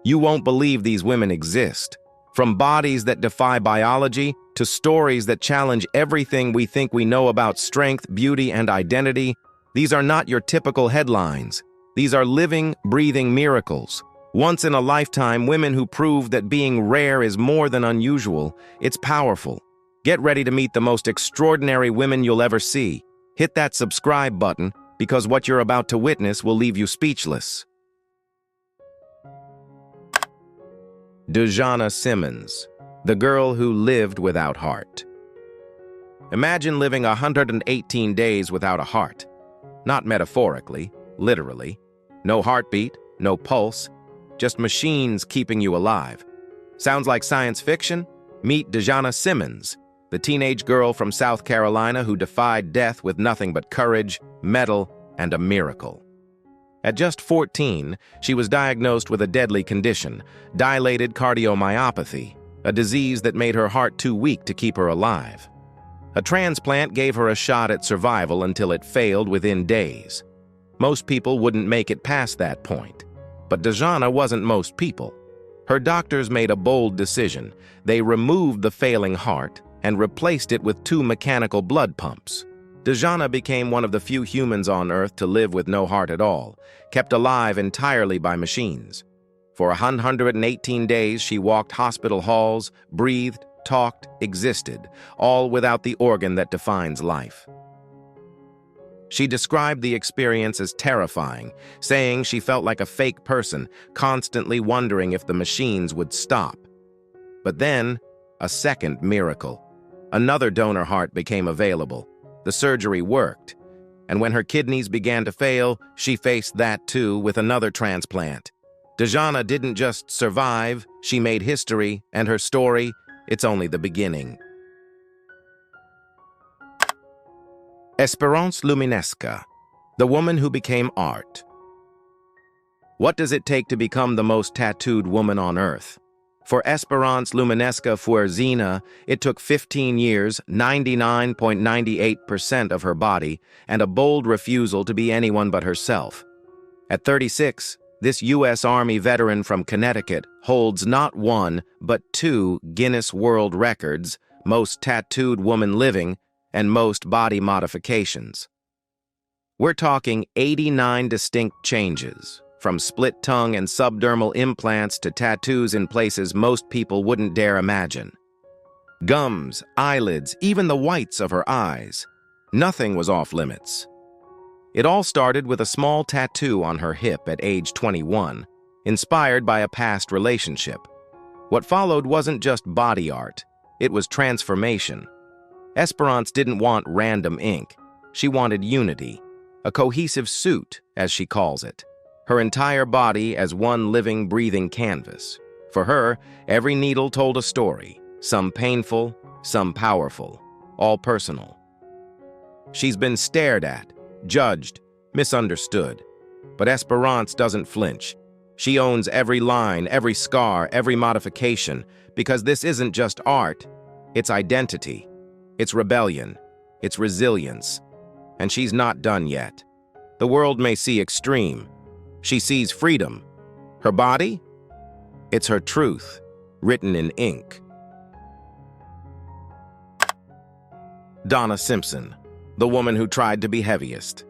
You won't believe these women exist. From bodies that defy biology to stories that challenge everything we think we know about strength, beauty, and identity, these are not your typical headlines. These are living, breathing miracles. Once in a lifetime, women who prove that being rare is more than unusual. It's powerful. Get ready to meet the most extraordinary women you'll ever see. Hit that subscribe button, because what you're about to witness will leave you speechless. Dejana Simmons, the girl who lived without heart. Imagine living 118 days without a heart. Not metaphorically, literally. No heartbeat, no pulse, just machines keeping you alive. Sounds like science fiction? Meet Dejana Simmons, the teenage girl from South Carolina who defied death with nothing but courage, mettle, and a miracle. At just 14, she was diagnosed with a deadly condition, dilated cardiomyopathy, a disease that made her heart too weak to keep her alive. A transplant gave her a shot at survival until it failed within days. Most people wouldn't make it past that point. But Dejana wasn't most people. Her doctors made a bold decision. They removed the failing heart and replaced it with 2 mechanical blood pumps. Dejana became one of the few humans on Earth to live with no heart at all, kept alive entirely by machines. For 118 days, she walked hospital halls, breathed, talked, existed, all without the organ that defines life. She described the experience as terrifying, saying she felt like a fake person, constantly wondering if the machines would stop. But then, a second miracle. Another donor heart became available. The surgery worked, and when her kidneys began to fail, she faced that too with another transplant. Dejana didn't just survive, she made history, and her story, it's only the beginning. Esperance Luminesca, the woman who became art. What does it take to become the most tattooed woman on Earth? For Esperance Luminesca Fuerzina, it took 15 years, 99.98% of her body, and a bold refusal to be anyone but herself. At 36, this U.S. Army veteran from Connecticut holds not 1, but 2 Guinness World Records, most tattooed woman living, and most body modifications. We're talking 89 distinct changes, from split tongue and subdermal implants to tattoos in places most people wouldn't dare imagine. Gums, eyelids, even the whites of her eyes. Nothing was off limits. It all started with a small tattoo on her hip at age 21, inspired by a past relationship. What followed wasn't just body art, it was transformation. Esperance didn't want random ink. She wanted unity, a cohesive suit, as she calls it. Her entire body as one living, breathing canvas. For her, every needle told a story, some painful, some powerful, all personal. She's been stared at, judged, misunderstood. But Esperance doesn't flinch. She owns every line, every scar, every modification, because this isn't just art, it's identity, it's rebellion, it's resilience. And she's not done yet. The world may see extreme. She sees freedom. Her body? It's her truth, written in ink. Donna Simpson, the woman who tried to be heaviest.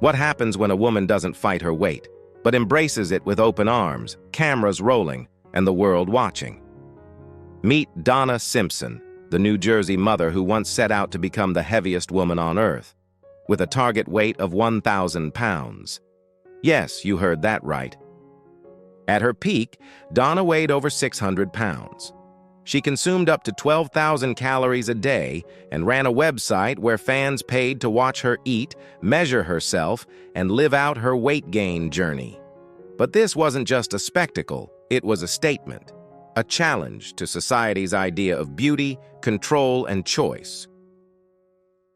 What happens when a woman doesn't fight her weight, but embraces it with open arms, cameras rolling, and the world watching? Meet Donna Simpson, the New Jersey mother who once set out to become the heaviest woman on Earth, with a target weight of 1,000 pounds. Yes, you heard that right. At her peak, Donna weighed over 600 pounds. She consumed up to 12,000 calories a day and ran a website where fans paid to watch her eat, measure herself, and live out her weight gain journey. But this wasn't just a spectacle, it was a statement, a challenge to society's idea of beauty, control, and choice.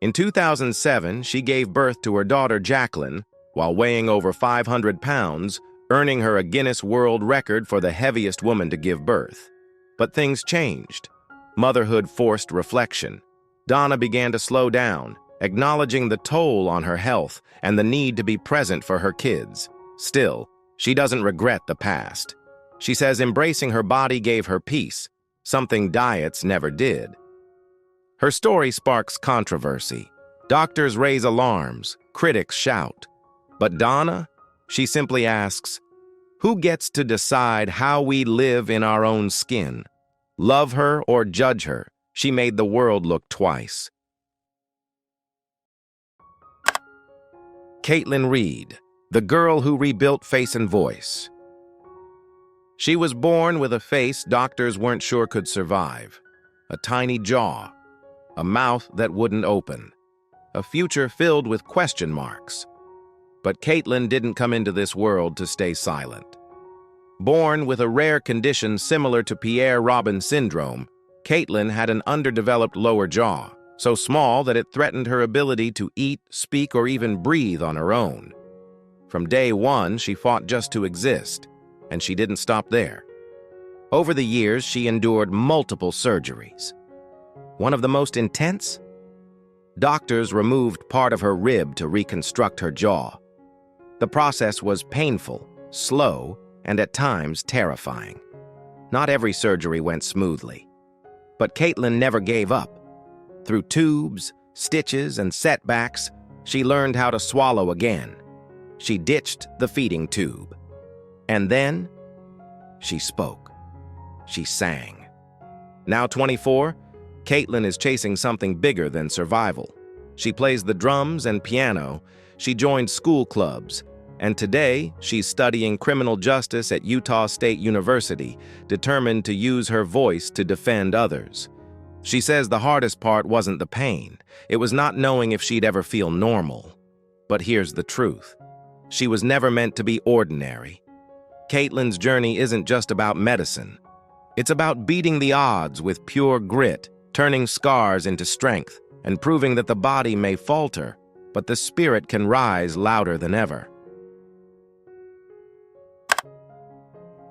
In 2007, she gave birth to her daughter Jacqueline while weighing over 500 pounds, earning her a Guinness World Record for the heaviest woman to give birth. But things changed. Motherhood forced reflection. Donna began to slow down, acknowledging the toll on her health and the need to be present for her kids. Still, She doesn't regret the past. She says embracing her body gave her peace, something diets never did. Her story sparks controversy. Doctors raise alarms, critics shout. But Donna, she simply asks, who gets to decide how we live in our own skin? Love her or judge her, she made the world look twice. Caitlin Reed, the girl who rebuilt face and voice. She was born with a face doctors weren't sure could survive. A tiny jaw, a mouth that wouldn't open, a future filled with question marks. But Caitlin didn't come into this world to stay silent. Born with a rare condition similar to Pierre-Robin syndrome, Caitlin had an underdeveloped lower jaw, so small that it threatened her ability to eat, speak, or even breathe on her own. From day one, she fought just to exist, and she didn't stop there. Over the years, she endured multiple surgeries. One of the most intense? Doctors removed part of her rib to reconstruct her jaw. The process was painful, slow, and at times terrifying. Not every surgery went smoothly. But Caitlin never gave up. Through tubes, stitches, and setbacks, she learned how to swallow again. She ditched the feeding tube. And then, she spoke. She sang. Now 24, Caitlin is chasing something bigger than survival. She plays the drums and piano, she joined school clubs, and today she's studying criminal justice at Utah State University, determined to use her voice to defend others. She says the hardest part wasn't the pain, it was not knowing if she'd ever feel normal. But here's the truth. She was never meant to be ordinary. Caitlin's journey isn't just about medicine. It's about beating the odds with pure grit, turning scars into strength, and proving that the body may falter, but the spirit can rise louder than ever.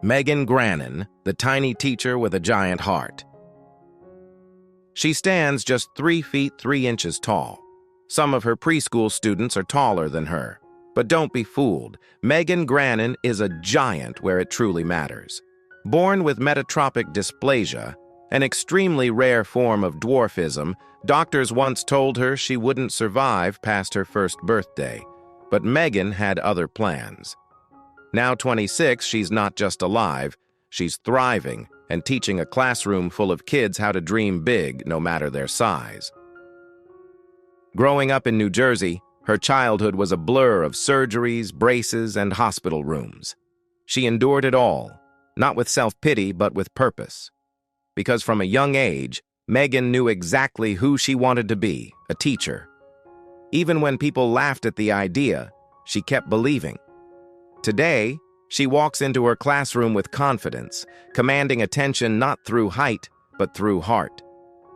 Megan Grannon, the tiny teacher with a giant heart. She stands just 3 feet 3 inches tall. Some of her preschool students are taller than her. But don't be fooled, Megan Grannon is a giant where it truly matters. Born with metatropic dysplasia, an extremely rare form of dwarfism, doctors once told her she wouldn't survive past her first birthday. But Megan had other plans. Now 26, she's not just alive, she's thriving and teaching a classroom full of kids how to dream big no matter their size. Growing up in New Jersey, her childhood was a blur of surgeries, braces, and hospital rooms. She endured it all, not with self-pity but with purpose. Because from a young age, Megan knew exactly who she wanted to be, a teacher. Even when people laughed at the idea, she kept believing. Today, she walks into her classroom with confidence, commanding attention not through height, but through heart.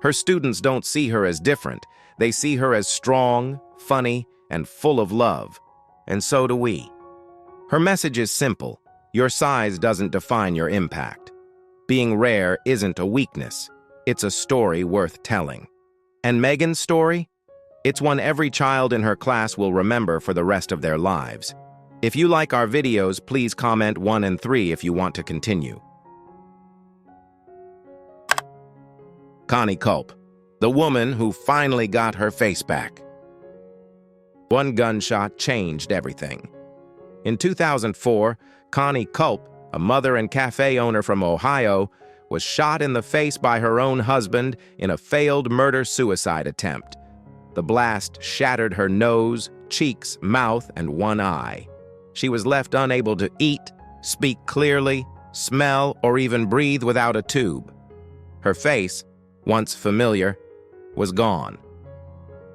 Her students don't see her as different. They see her as strong, funny, and full of love. And so do we. Her message is simple. Your size doesn't define your impact. Being rare isn't a weakness. It's a story worth telling. And Megan's story? It's one every child in her class will remember for the rest of their lives. If you like our videos, please comment 1 and 3 if you want to continue. Connie Culp, the woman who finally got her face back. One gunshot changed everything. In 2004, Connie Culp, a mother and cafe owner from Ohio, was shot in the face by her own husband in a failed murder-suicide attempt. The blast shattered her nose, cheeks, mouth, and one eye. She was left unable to eat, speak clearly, smell, or even breathe without a tube. Her face, once familiar, was gone.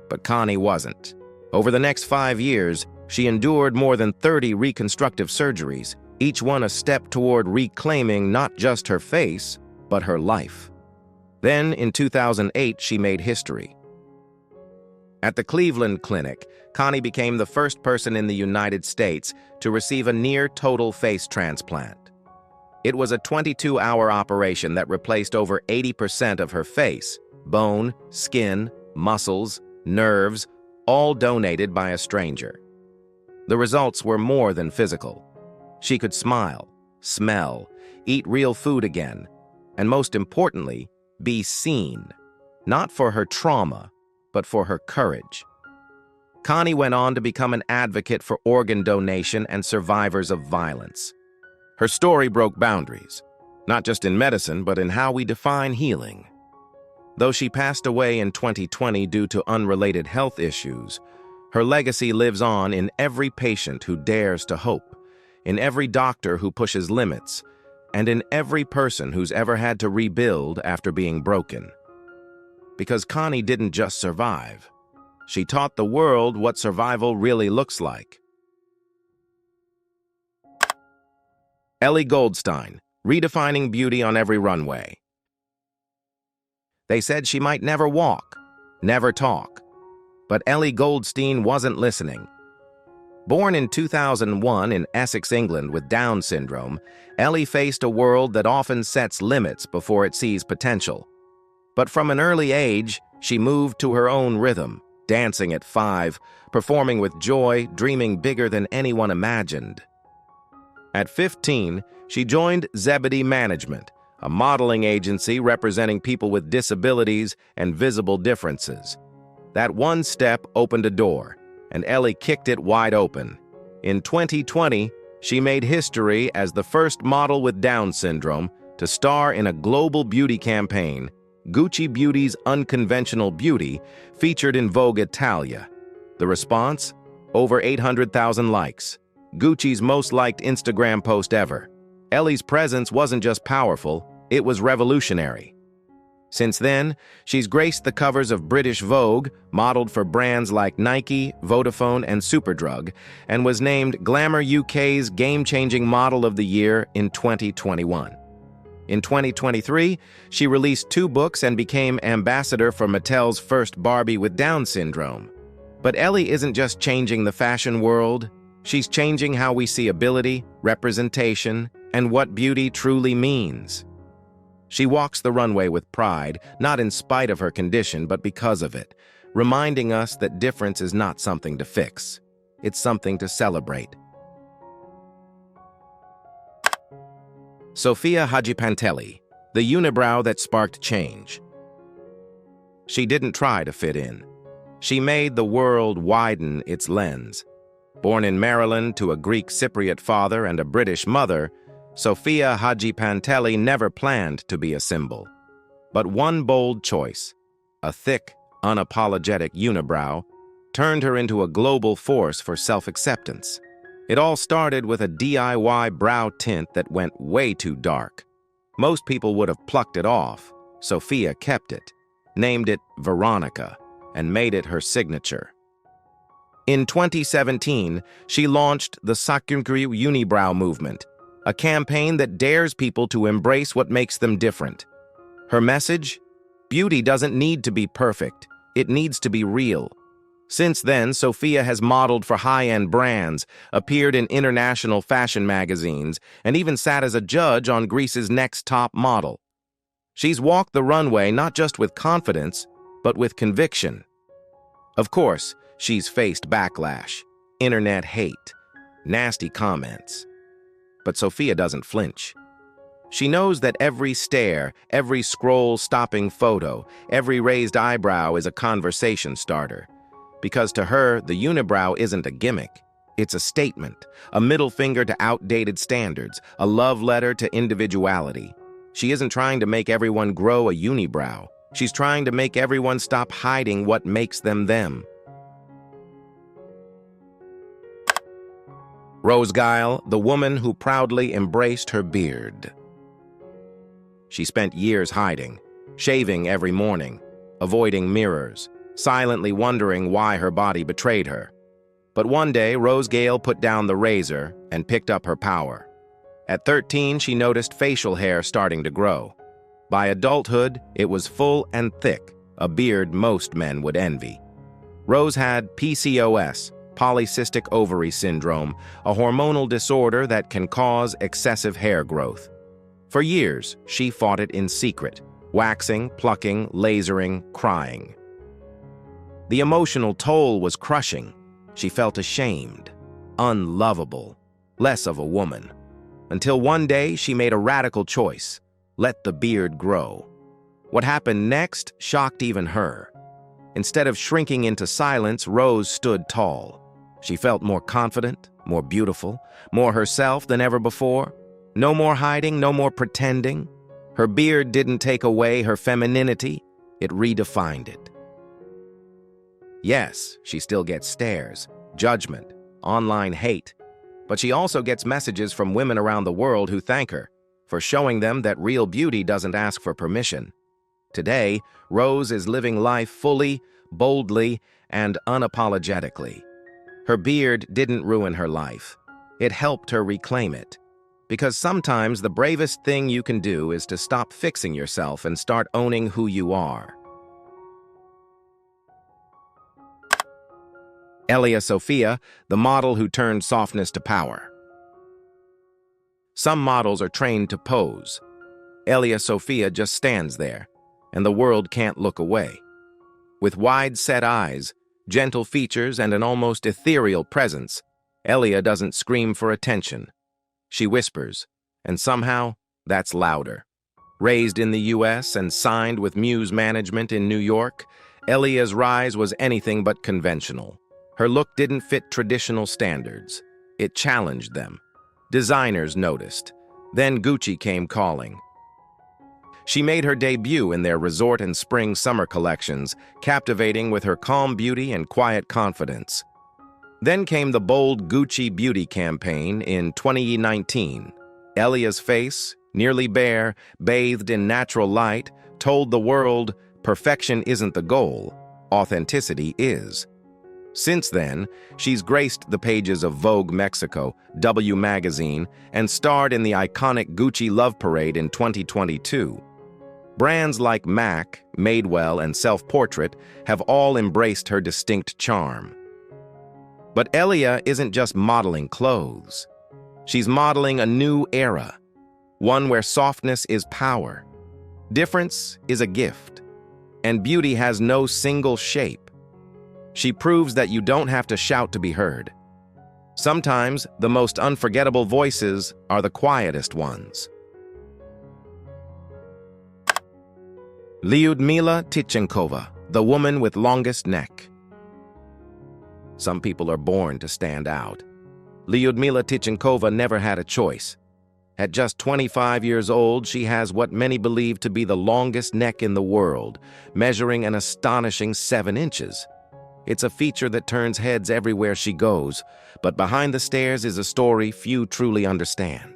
But Connie wasn't. Over the next 5 years, she endured more than 30 reconstructive surgeries, each one a step toward reclaiming not just her face, but her life. Then, in 2008, she made history. At the Cleveland Clinic, Connie became the first person in the United States to receive a near-total face transplant. It was a 22-hour operation that replaced over 80% of her face, bone, skin, muscles, nerves, all donated by a stranger. The results were more than physical. She could smile, smell, eat real food again, and most importantly, be seen, not for her trauma, but for her courage. Connie went on to become an advocate for organ donation and survivors of violence. Her story broke boundaries, not just in medicine, but in how we define healing. Though she passed away in 2020 due to unrelated health issues, her legacy lives on in every patient who dares to hope, in every doctor who pushes limits, and in every person who's ever had to rebuild after being broken. Because Connie didn't just survive. She taught the world what survival really looks like. Ellie Goldstein, redefining beauty on every runway. They said she might never walk, never talk. But Ellie Goldstein wasn't listening. Born in 2001 in Essex, England with Down syndrome, Ellie faced a world that often sets limits before it sees potential. But from an early age, she moved to her own rhythm, dancing at 5, performing with joy, dreaming bigger than anyone imagined. At 15, she joined Zebedee Management, a modeling agency representing people with disabilities and visible differences. That one step opened a door, and Ellie kicked it wide open. In 2020, she made history as the first model with Down syndrome to star in a global beauty campaign. Gucci Beauty's Unconventional Beauty featured in Vogue Italia. The response? Over 800,000 likes. Gucci's most liked Instagram post ever. Ellie's presence wasn't just powerful, it was revolutionary. Since then, she's graced the covers of British Vogue, modeled for brands like Nike, Vodafone, and Superdrug, and was named Glamour UK's Game-Changing Model of the Year in 2021. In 2023, she released 2 books and became ambassador for Mattel's first Barbie with Down syndrome. But Ellie isn't just changing the fashion world, she's changing how we see ability, representation, and what beauty truly means. She walks the runway with pride, not in spite of her condition, but because of it, reminding us that difference is not something to fix. It's something to celebrate. Sofia Hajipantelli, the unibrow that sparked change. She didn't try to fit in. She made the world widen its lens. Born in Maryland to a Greek Cypriot father and a British mother, Sofia Hajipantelli never planned to be a symbol. But one bold choice, a thick, unapologetic unibrow, turned her into a global force for self-acceptance. It all started with a DIY brow tint that went way too dark. Most people would have plucked it off. Sofia kept it, named it Veronica, and made it her signature. In 2017, she launched the Unibrow movement, a campaign that dares people to embrace what makes them different. Her message? Beauty doesn't need to be perfect. It needs to be real. Since then, Sofia has modeled for high-end brands, appeared in international fashion magazines, and even sat as a judge on Greece's Next Top Model. She's walked the runway not just with confidence, but with conviction. Of course, she's faced backlash, internet hate, nasty comments. But Sofia doesn't flinch. She knows that every stare, every scroll-stopping photo, every raised eyebrow is a conversation starter. Because to her, the unibrow isn't a gimmick. It's a statement, a middle finger to outdated standards, a love letter to individuality. She isn't trying to make everyone grow a unibrow. She's trying to make everyone stop hiding what makes them them. Rose Guile, the woman who proudly embraced her beard. She spent years hiding, shaving every morning, avoiding mirrors, silently wondering why her body betrayed her. But one day, Rose Guile put down the razor and picked up her power. At 13, she noticed facial hair starting to grow. By adulthood, it was full and thick, a beard most men would envy. Rose had PCOS, polycystic ovary syndrome, a hormonal disorder that can cause excessive hair growth. For years, she fought it in secret, waxing, plucking, lasering, crying. The emotional toll was crushing. She felt ashamed, unlovable. less of a woman. Until one day she made a radical choice: let the beard grow. What happened next shocked even her. Instead of shrinking into silence, Rose stood tall. She felt more confident, more beautiful, more herself than ever before. No more hiding, no more pretending. Her beard didn't take away her femininity, it redefined it. Yes, she still gets stares, judgment, online hate, but she also gets messages from women around the world who thank her for showing them that real beauty doesn't ask for permission. Today, Rose is living life fully, boldly, and unapologetically. Her beard didn't ruin her life. It helped her reclaim it. Because sometimes the bravest thing you can do is to stop fixing yourself and start owning who you are. Elia Sophia, the model who turned softness to power. Some models are trained to pose. Elia Sophia just stands there, and the world can't look away. With wide-set eyes, gentle features, and an almost ethereal presence, Elia doesn't scream for attention. She whispers, and somehow, that's louder. Raised in the U.S. and signed with Muse Management in New York, Elia's rise was anything but conventional. Her look didn't fit traditional standards. It challenged them. Designers noticed. Then Gucci came calling. She made her debut in their resort and spring-summer collections, captivating with her calm beauty and quiet confidence. Then came the bold Gucci beauty campaign in 2019. Elia's face, nearly bare, bathed in natural light, told the world perfection isn't the goal, authenticity is. Since then, she's graced the pages of Vogue Mexico, W Magazine, and starred in the iconic Gucci Love Parade in 2022. Brands like MAC, Madewell, and Self-Portrait have all embraced her distinct charm. But Elia isn't just modeling clothes. She's modeling a new era, one where softness is power, difference is a gift, and beauty has no single shape. She proves that you don't have to shout to be heard. Sometimes the most unforgettable voices are the quietest ones. Lyudmila Tichenkova, the woman with longest neck. Some people are born to stand out. Lyudmila Tichenkova never had a choice. At just 25 years old, she has what many believe to be the longest neck in the world, measuring an astonishing 7 inches. It's a feature that turns heads everywhere she goes, but behind the stairs is a story few truly understand.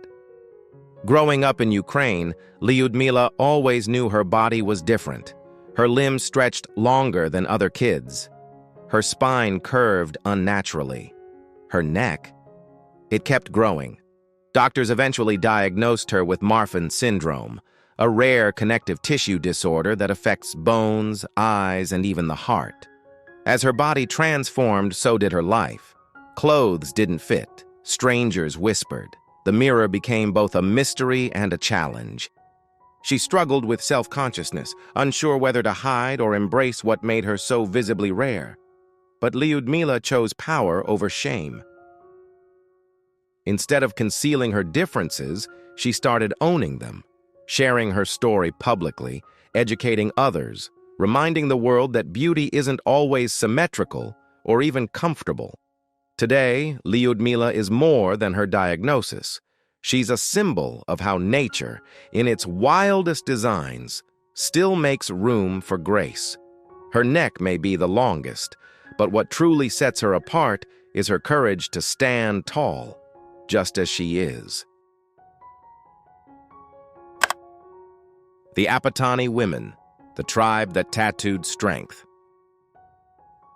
Growing up in Ukraine, Lyudmila always knew her body was different. Her limbs stretched longer than other kids. Her spine curved unnaturally. Her neck, it kept growing. Doctors eventually diagnosed her with Marfan syndrome, a rare connective tissue disorder that affects bones, eyes, and even the heart. As her body transformed, so did her life. Clothes didn't fit. Strangers whispered. The mirror became both a mystery and a challenge. She struggled with self-consciousness, unsure whether to hide or embrace what made her so visibly rare. But Lyudmila chose power over shame. Instead of concealing her differences, she started owning them, sharing her story publicly, educating others, reminding the world that beauty isn't always symmetrical or even comfortable. Today, Lyudmila is more than her diagnosis. She's a symbol of how nature, in its wildest designs, still makes room for grace. Her neck may be the longest, but what truly sets her apart is her courage to stand tall, just as she is. The Apatani women, the tribe that tattooed strength.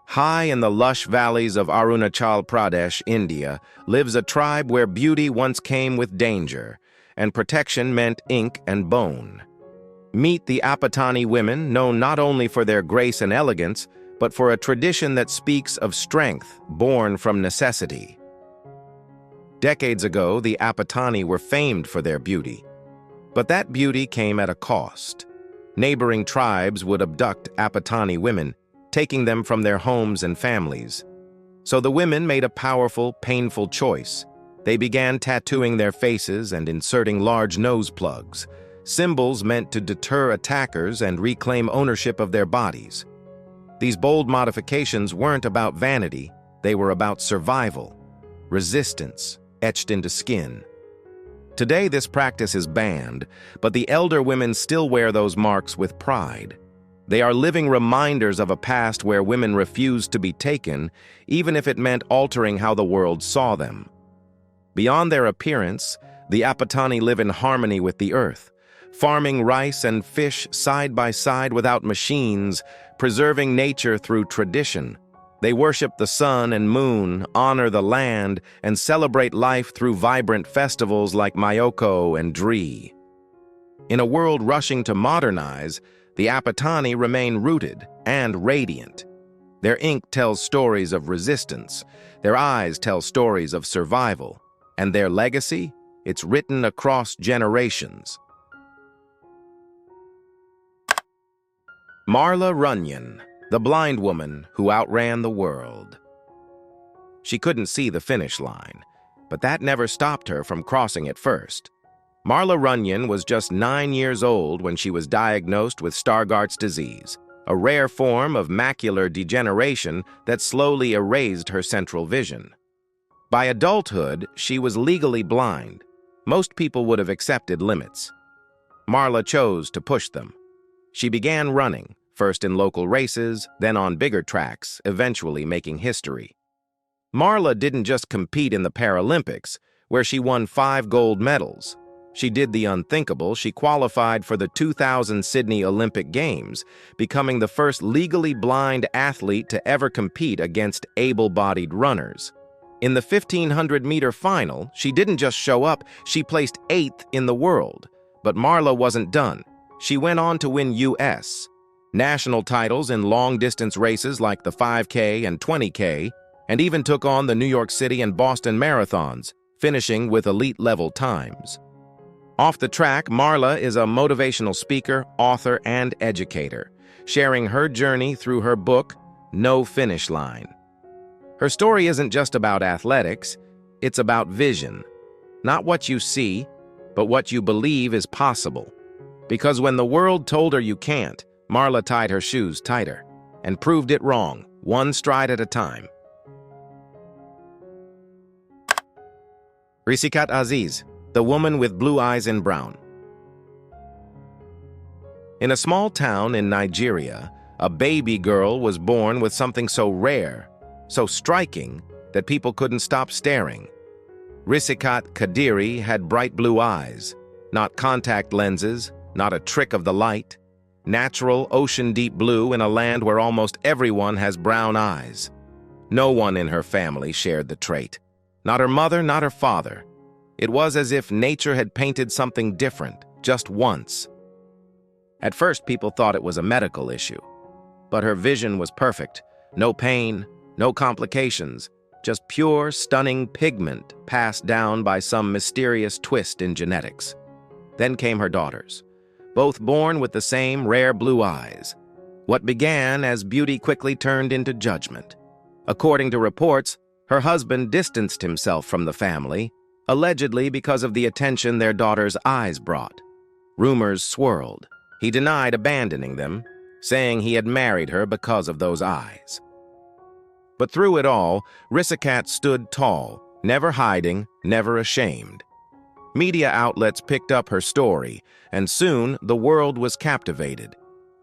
High in the lush valleys of Arunachal Pradesh, India, lives a tribe where beauty once came with danger, and protection meant ink and bone. Meet the Apatani women, known not only for their grace and elegance, but for a tradition that speaks of strength born from necessity. Decades ago, the Apatani were famed for their beauty. But that beauty came at a cost. Neighboring tribes would abduct Apatani women, taking them from their homes and families. So the women made a powerful, painful choice. They began tattooing their faces and inserting large nose plugs, symbols meant to deter attackers and reclaim ownership of their bodies. These bold modifications weren't about vanity, they were about survival, resistance, etched into skin. Today, this practice is banned, but the elder women still wear those marks with pride. They are living reminders of a past where women refused to be taken, even if it meant altering how the world saw them. Beyond their appearance, the Apatani live in harmony with the earth, farming rice and fish side by side without machines, preserving nature through tradition. They worship the sun and moon, honor the land, and celebrate life through vibrant festivals like Mayoko and Dree. In a world rushing to modernize, the Apatani remain rooted and radiant. Their ink tells stories of resistance, their eyes tell stories of survival, and their legacy, it's written across generations. Marla Runyon, the blind woman who outran the world. She couldn't see the finish line, but that never stopped her from crossing it first. Marla Runyon was just 9 years old when she was diagnosed with Stargardt's disease, a rare form of macular degeneration that slowly erased her central vision. By adulthood, she was legally blind. Most people would have accepted limits. Marla chose to push them. She began running, first in local races, then on bigger tracks, eventually making history. Marla didn't just compete in the Paralympics, where she won 5 gold medals. She did the unthinkable. She qualified for the 2000 Sydney Olympic Games, becoming the first legally blind athlete to ever compete against able-bodied runners. In the 1500-meter final, she didn't just show up, she placed 8th in the world. But Marla wasn't done. She went on to win U.S. national titles in long-distance races like the 5K and 20K, and even took on the New York City and Boston marathons, finishing with elite-level times. Off the track, Marla is a motivational speaker, author, and educator, sharing her journey through her book, No Finish Line. Her story isn't just about athletics, it's about vision. Not what you see, but what you believe is possible. Because when the world told her you can't, Marla tied her shoes tighter and proved it wrong, one stride at a time. Risikat Aziz, the woman with blue eyes and brown. In a small town in Nigeria, a baby girl was born with something so rare, so striking, that people couldn't stop staring. Risikat Kadiri had bright blue eyes, not contact lenses, not a trick of the light, natural ocean-deep blue in a land where almost everyone has brown eyes. No one in her family shared the trait. Not her mother, not her father. It was as if nature had painted something different, just once. At first, people thought it was a medical issue. But her vision was perfect. No pain, no complications, just pure, stunning pigment passed down by some mysterious twist in genetics. Then came her daughters, both born with the same rare blue eyes. What began as beauty quickly turned into judgment. According to reports, her husband distanced himself from the family, allegedly because of the attention their daughter's eyes brought. Rumors swirled. He denied abandoning them, saying he had married her because of those eyes. But through it all, Risikat stood tall, never hiding, never ashamed. Media outlets picked up her story, and soon the world was captivated.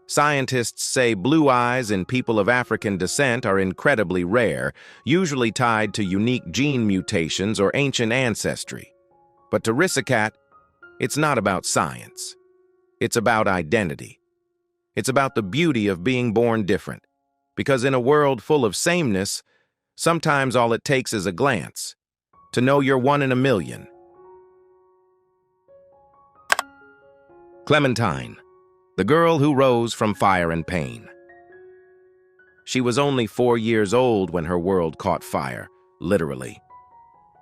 Scientists say blue eyes in people of African descent are incredibly rare, usually tied to unique gene mutations or ancient ancestry. But to Risikat, it's not about science. It's about identity. It's about the beauty of being born different. Because in a world full of sameness, sometimes all it takes is a glance to know you're one in a million. Clementine, the girl who rose from fire and pain. She was only 4 years old when her world caught fire, literally.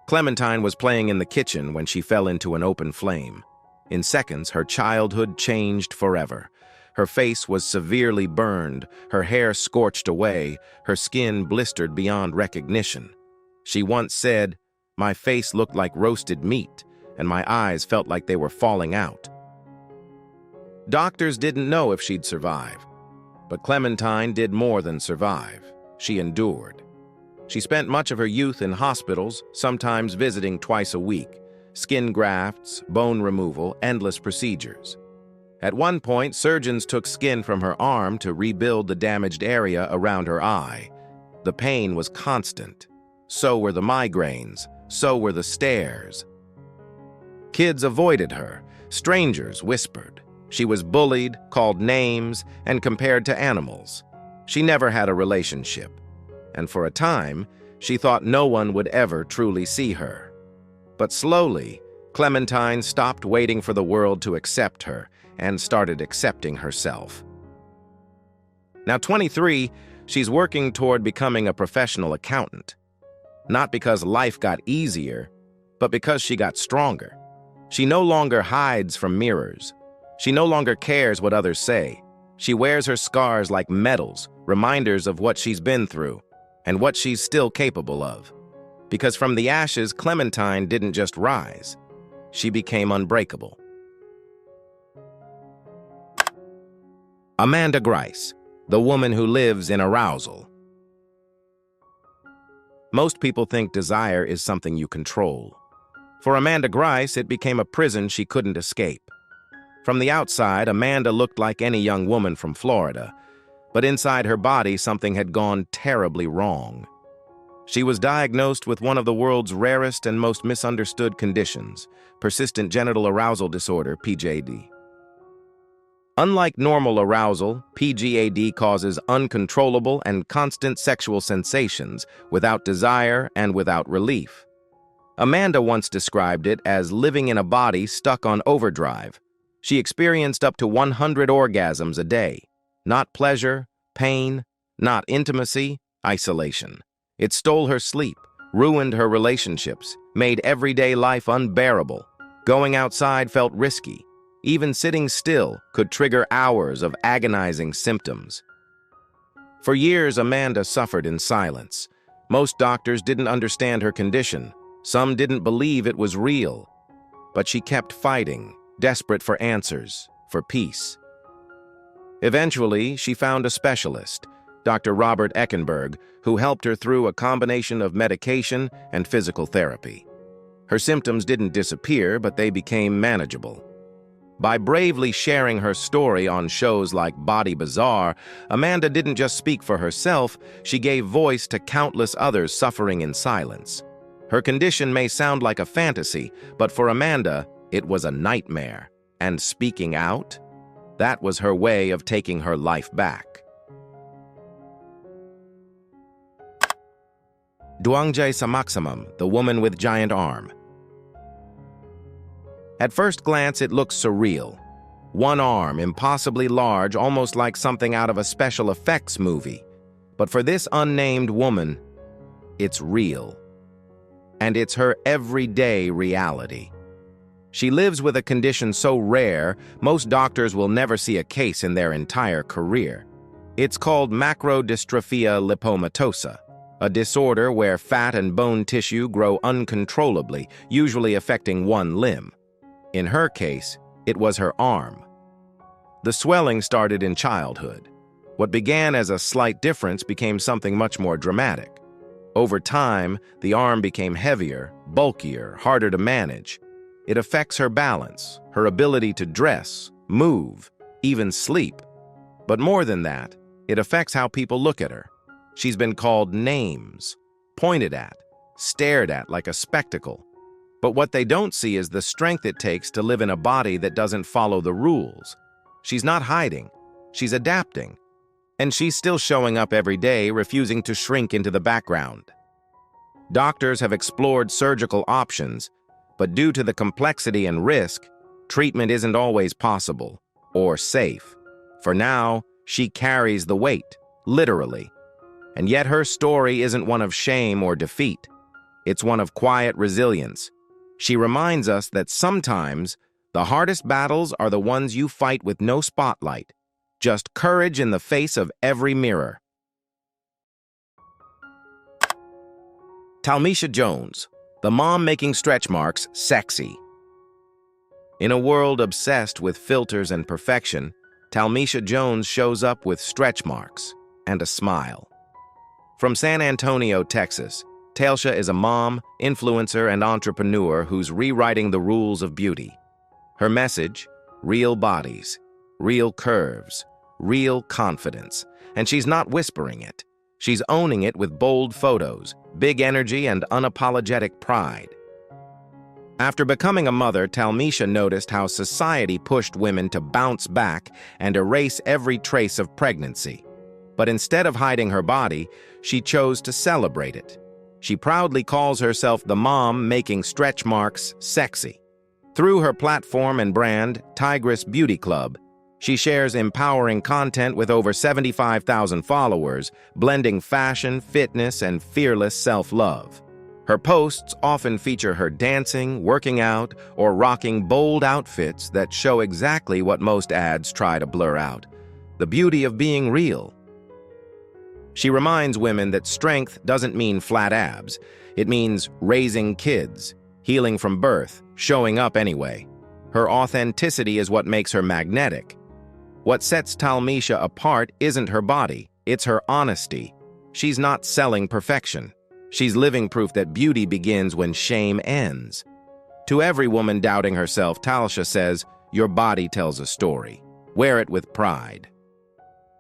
Clementine was playing in the kitchen when she fell into an open flame. In seconds, her childhood changed forever. Her face was severely burned, her hair scorched away, her skin blistered beyond recognition. She once said, My face looked like roasted meat, and my eyes felt like they were falling out. Doctors didn't know if she'd survive, but Clementine did more than survive. She endured. She spent much of her youth in hospitals, sometimes visiting twice a week, skin grafts, bone removal, endless procedures. At one point, surgeons took skin from her arm to rebuild the damaged area around her eye. The pain was constant. So were the migraines. So were the stares. Kids avoided her. Strangers whispered. She was bullied, called names, and compared to animals. She never had a relationship. And for a time, she thought no one would ever truly see her. But slowly, Clementine stopped waiting for the world to accept her and started accepting herself. Now 23, she's working toward becoming a professional accountant. Not because life got easier, but because she got stronger. She no longer hides from mirrors. She no longer cares what others say. She wears her scars like medals, reminders of what she's been through and what she's still capable of. Because from the ashes, Clementine didn't just rise. She became unbreakable. Amanda Grice, the woman who lives in arousal. Most people think desire is something you control. For Amanda Grice, it became a prison she couldn't escape. From the outside, Amanda looked like any young woman from Florida, but inside her body, something had gone terribly wrong. She was diagnosed with one of the world's rarest and most misunderstood conditions, persistent genital arousal disorder, PGAD. Unlike normal arousal, PGAD causes uncontrollable and constant sexual sensations without desire and without relief. Amanda once described it as living in a body stuck on overdrive. She experienced up to 100 orgasms a day. Not pleasure, pain, not intimacy, isolation. It stole her sleep, ruined her relationships, made everyday life unbearable. Going outside felt risky. Even sitting still could trigger hours of agonizing symptoms. For years, Amanda suffered in silence. Most doctors didn't understand her condition. Some didn't believe it was real. But she kept fighting, desperate for answers, for peace. Eventually, she found a specialist, Dr. Robert Eckenberg, who helped her through a combination of medication and physical therapy. Her symptoms didn't disappear, but they became manageable. By bravely sharing her story on shows like Body Bazaar, Amanda didn't just speak for herself, she gave voice to countless others suffering in silence. Her condition may sound like a fantasy, but for Amanda, it was a nightmare. And speaking out? That was her way of taking her life back. Duangjae Samaxamam, the woman with giant arm. At first glance, it looks surreal. One arm, impossibly large, almost like something out of a special effects movie. But for this unnamed woman, it's real. And it's her everyday reality. She lives with a condition so rare, most doctors will never see a case in their entire career. It's called macrodystrophia lipomatosa, a disorder where fat and bone tissue grow uncontrollably, usually affecting one limb. In her case, it was her arm. The swelling started in childhood. What began as a slight difference became something much more dramatic. Over time, the arm became heavier, bulkier, harder to manage. It affects her balance, her ability to dress, move, even sleep. But more than that, it affects how people look at her. She's been called names, pointed at, stared at like a spectacle. But what they don't see is the strength it takes to live in a body that doesn't follow the rules. She's not hiding, she's adapting. And she's still showing up every day, refusing to shrink into the background. Doctors have explored surgical options, but due to the complexity and risk, treatment isn't always possible or safe. For now, she carries the weight, literally. And yet her story isn't one of shame or defeat. It's one of quiet resilience. She reminds us that sometimes the hardest battles are the ones you fight with no spotlight, just courage in the face of every mirror. Talmisha Jones, The mom making stretch marks sexy. In a world obsessed with filters and perfection, Talmisha Jones shows up with stretch marks and a smile. From San Antonio, Texas, Talsha is a mom, influencer, and entrepreneur who's rewriting the rules of beauty. Her message: real bodies, real curves, real confidence. And she's not whispering it. She's owning it with bold photos, big energy, and unapologetic pride. After becoming a mother, Talmisha noticed how society pushed women to bounce back and erase every trace of pregnancy. But instead of hiding her body, she chose to celebrate it. She proudly calls herself the mom making stretch marks sexy. Through her platform and brand, Tigress Beauty Club, she shares empowering content with over 75,000 followers, blending fashion, fitness, and fearless self-love. Her posts often feature her dancing, working out, or rocking bold outfits that show exactly what most ads try to blur out: the beauty of being real. She reminds women that strength doesn't mean flat abs. It means raising kids, healing from birth, showing up anyway. Her authenticity is what makes her magnetic. What sets Talmisha apart isn't her body, it's her honesty. She's not selling perfection. She's living proof that beauty begins when shame ends. To every woman doubting herself, Talsha says, your body tells a story. Wear it with pride.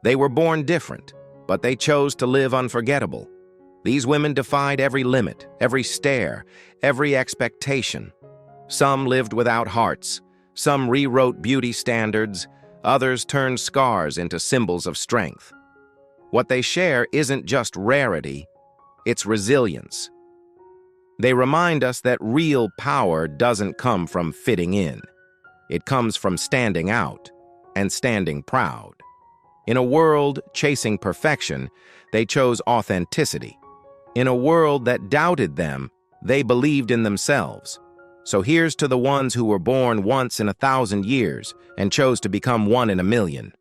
They were born different, but they chose to live unforgettable. These women defied every limit, every stare, every expectation. Some lived without hearts. Some rewrote beauty standards. Others turned scars into symbols of strength. What they share isn't just rarity, it's resilience. They remind us that real power doesn't come from fitting in. It comes from standing out and standing proud. In a world chasing perfection, they chose authenticity. In a world that doubted them, they believed in themselves. So here's to the ones who were born once in 1,000 years and chose to become one in 1,000,000.